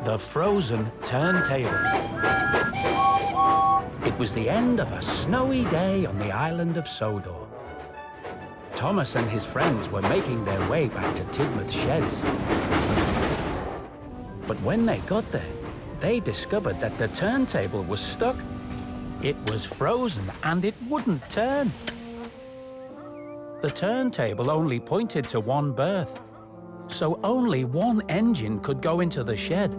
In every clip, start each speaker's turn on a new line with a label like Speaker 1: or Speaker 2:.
Speaker 1: The frozen turntable. It was the end of a snowy day on the island of Sodor. Thomas and his friends were making their way back to Tidmouth's sheds. But when they got there, they discovered that the turntable was stuck. It was frozen and it wouldn't turn. The turntable only pointed to one berth, so only one engine could go into the shed.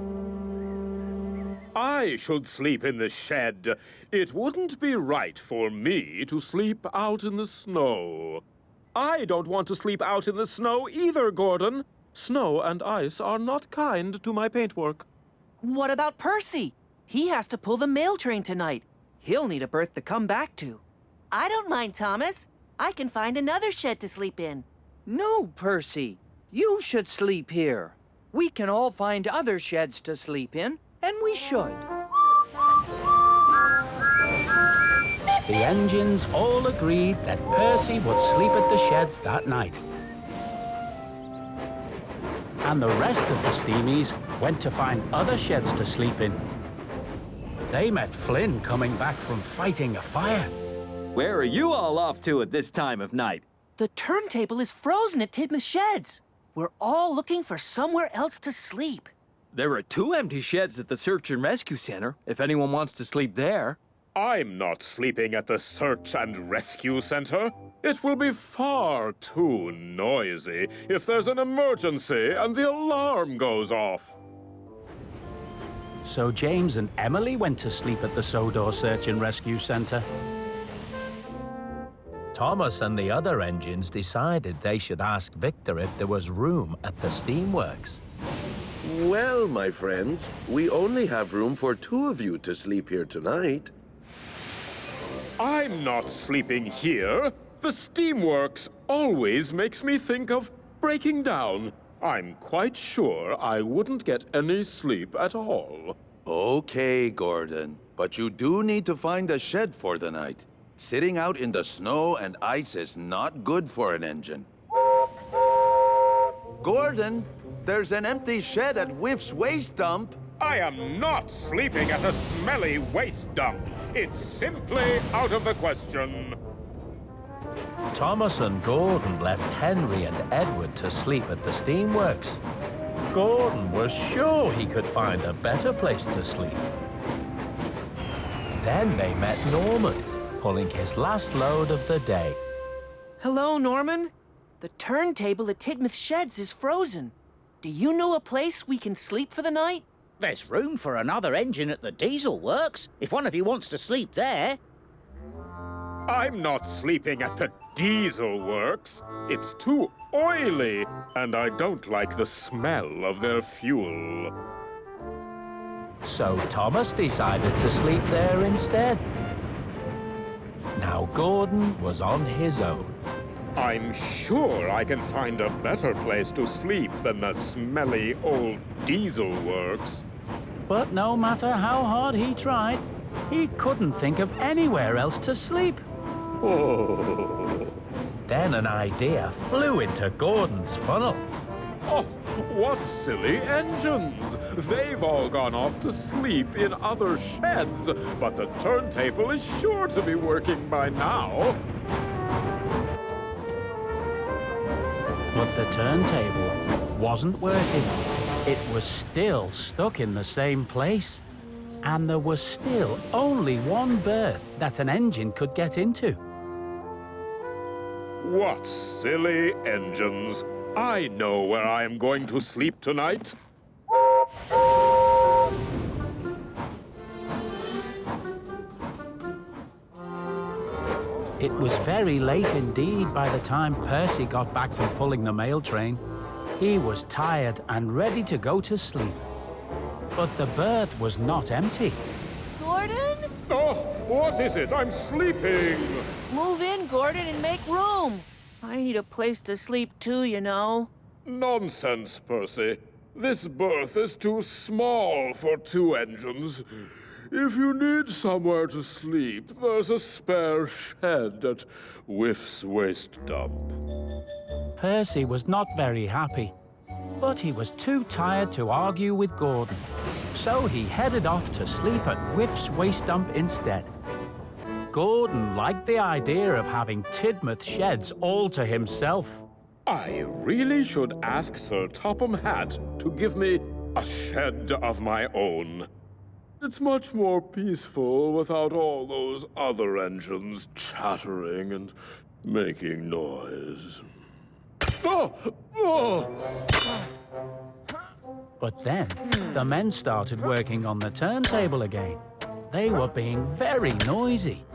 Speaker 2: I should sleep in the shed. It wouldn't be right for me to sleep out in the snow. I don't want to sleep out in the snow either, Gordon. Snow and ice are not kind to my paintwork.
Speaker 3: What about Percy? He has to pull the mail train tonight. He'll need a berth to come back to.
Speaker 4: I don't mind, Thomas. I can find another shed to sleep in.
Speaker 5: No, Percy. You should sleep here. We can all find other sheds to sleep in, and we should.
Speaker 1: The engines all agreed that Percy would sleep at the sheds that night. And the rest of the steamies went to find other sheds to sleep in. They met Flynn coming back from fighting a fire.
Speaker 6: Where are you all off to at this time of night?
Speaker 3: The turntable is frozen at Tidmouth's sheds. We're all looking for somewhere else to sleep.
Speaker 6: There are 2 empty sheds at the Search and Rescue Center, if anyone wants to sleep there.
Speaker 2: I'm not sleeping at the Search and Rescue Center. It will be far too noisy if there's an emergency and the alarm goes off.
Speaker 1: So James and Emily went to sleep at the Sodor Search and Rescue Center. Thomas and the other engines decided they should ask Victor if there was room at the steamworks.
Speaker 7: Well, my friends, we only have room for 2 of you to sleep here tonight.
Speaker 2: I'm not sleeping here. The steamworks always makes me think of breaking down. I'm quite sure I wouldn't get any sleep at all.
Speaker 8: Okay, Gordon, but you do need to find a shed for the night. Sitting out in the snow and ice is not good for an engine. Gordon, there's an empty shed at Whiff's waste dump.
Speaker 2: I am not sleeping at a smelly waste dump. It's simply out of the question.
Speaker 1: Thomas and Gordon left Henry and Edward to sleep at the steamworks. Gordon was sure he could find a better place to sleep. Then they met Norman, pulling his last load of the day.
Speaker 3: Hello, Norman. The turntable at Tidmouth's sheds is frozen. Do you know a place we can sleep for the night?
Speaker 9: There's room for another engine at the diesel works, if one of you wants to sleep there.
Speaker 2: I'm not sleeping at the diesel works. It's too oily, and I don't like the smell of their fuel.
Speaker 1: So Thomas decided to sleep there instead. Now Gordon was on his own.
Speaker 2: I'm sure I can find a better place to sleep than the smelly old diesel works.
Speaker 1: But no matter how hard he tried, he couldn't think of anywhere else to sleep.
Speaker 2: Oh.
Speaker 1: Then an idea flew into Gordon's funnel.
Speaker 2: Oh, what silly engines! They've all gone off to sleep in other sheds, but the turntable is sure to be working by now.
Speaker 1: But the turntable wasn't working. It was still stuck in the same place. And there was still only one berth that an engine could get into.
Speaker 2: What silly engines! I know where I am going to sleep tonight.
Speaker 1: It was very late indeed by the time Percy got back from pulling the mail train. He was tired and ready to go to sleep. But the berth was not empty.
Speaker 4: Gordon?
Speaker 2: Oh, what is it? I'm sleeping!
Speaker 3: Move in, Gordon, and make room. I need a place to sleep too, you know.
Speaker 2: Nonsense, Percy. This berth is too small for 2 engines. If you need somewhere to sleep, there's a spare shed at Whiff's waste dump.
Speaker 1: Percy was not very happy, but he was too tired to argue with Gordon. so he headed off to sleep at Whiff's waste dump instead. Gordon liked the idea of having Tidmouth sheds all to himself.
Speaker 2: I really should ask Sir Topham Hatt to give me a shed of my own. It's much more peaceful without all those other engines chattering and making noise. Oh! Oh!
Speaker 1: But then, the men started working on the turntable again. They were being very noisy.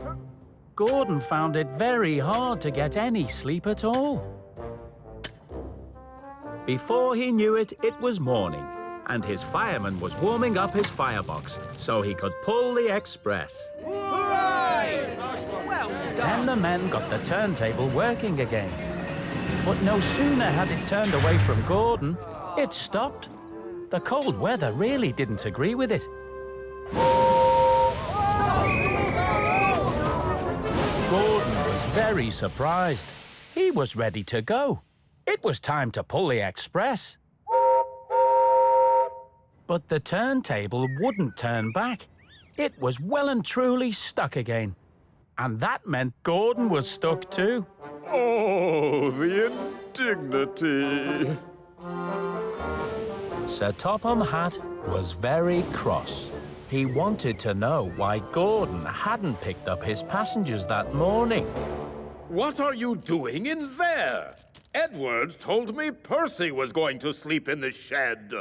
Speaker 1: Gordon found it very hard to get any sleep at all. Before he knew it, it was morning, and his fireman was warming up his firebox so he could pull the express.
Speaker 5: Hooray!
Speaker 1: Then the men got the turntable working again. But no sooner had it turned away from Gordon, it stopped. The cold weather really didn't agree with it. Gordon was very surprised. He was ready to go. It was time to pull the express. But the turntable wouldn't turn back. It was well and truly stuck again. And that meant Gordon was stuck too.
Speaker 2: Oh, the indignity.
Speaker 1: Sir Topham Hatt was very cross. He wanted to know why Gordon hadn't picked up his passengers that morning.
Speaker 2: What are you doing in there? Edward told me Percy was going to sleep in the shed.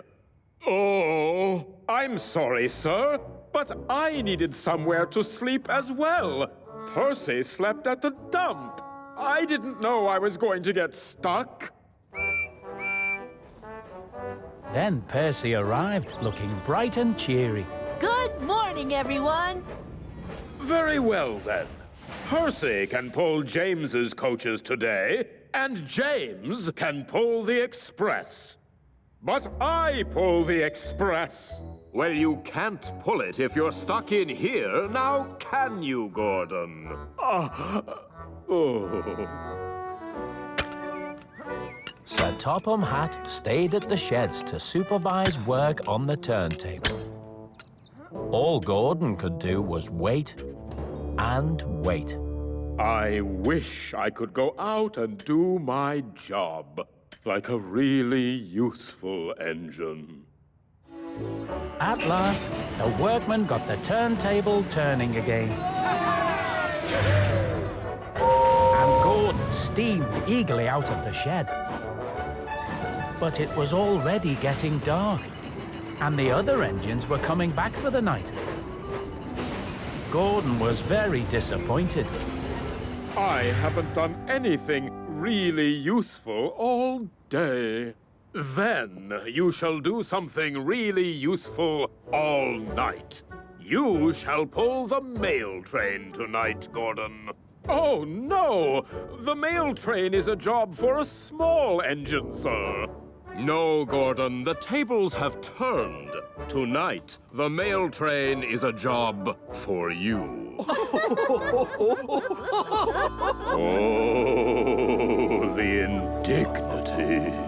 Speaker 2: Oh, I'm sorry, sir, but I needed somewhere to sleep as well. Percy slept at the dump. I didn't know I was going to get stuck.
Speaker 1: Then Percy arrived, looking bright and cheery.
Speaker 4: Good morning, everyone.
Speaker 2: Very well, then. Percy can pull James's coaches today, and James can pull the express. But I pull the express. Well, you can't pull it if you're stuck in here, now can you, Gordon?
Speaker 1: Sir Topham Hatt stayed at the sheds to supervise work on the turntable. All Gordon could do was wait and wait.
Speaker 2: I wish I could go out and do my job like a really useful engine.
Speaker 1: At last, the workmen got the turntable turning again. And Gordon steamed eagerly out of the shed. But it was already getting dark, and the other engines were coming back for the night. Gordon was very disappointed.
Speaker 2: I haven't done anything really useful all day. Then you shall do something really useful all night. You shall pull the mail train tonight, Gordon. Oh, no! The mail train is a job for a small engine, sir. No, Gordon, the tables have turned. Tonight, the mail train is a job for you. Oh, the indignity.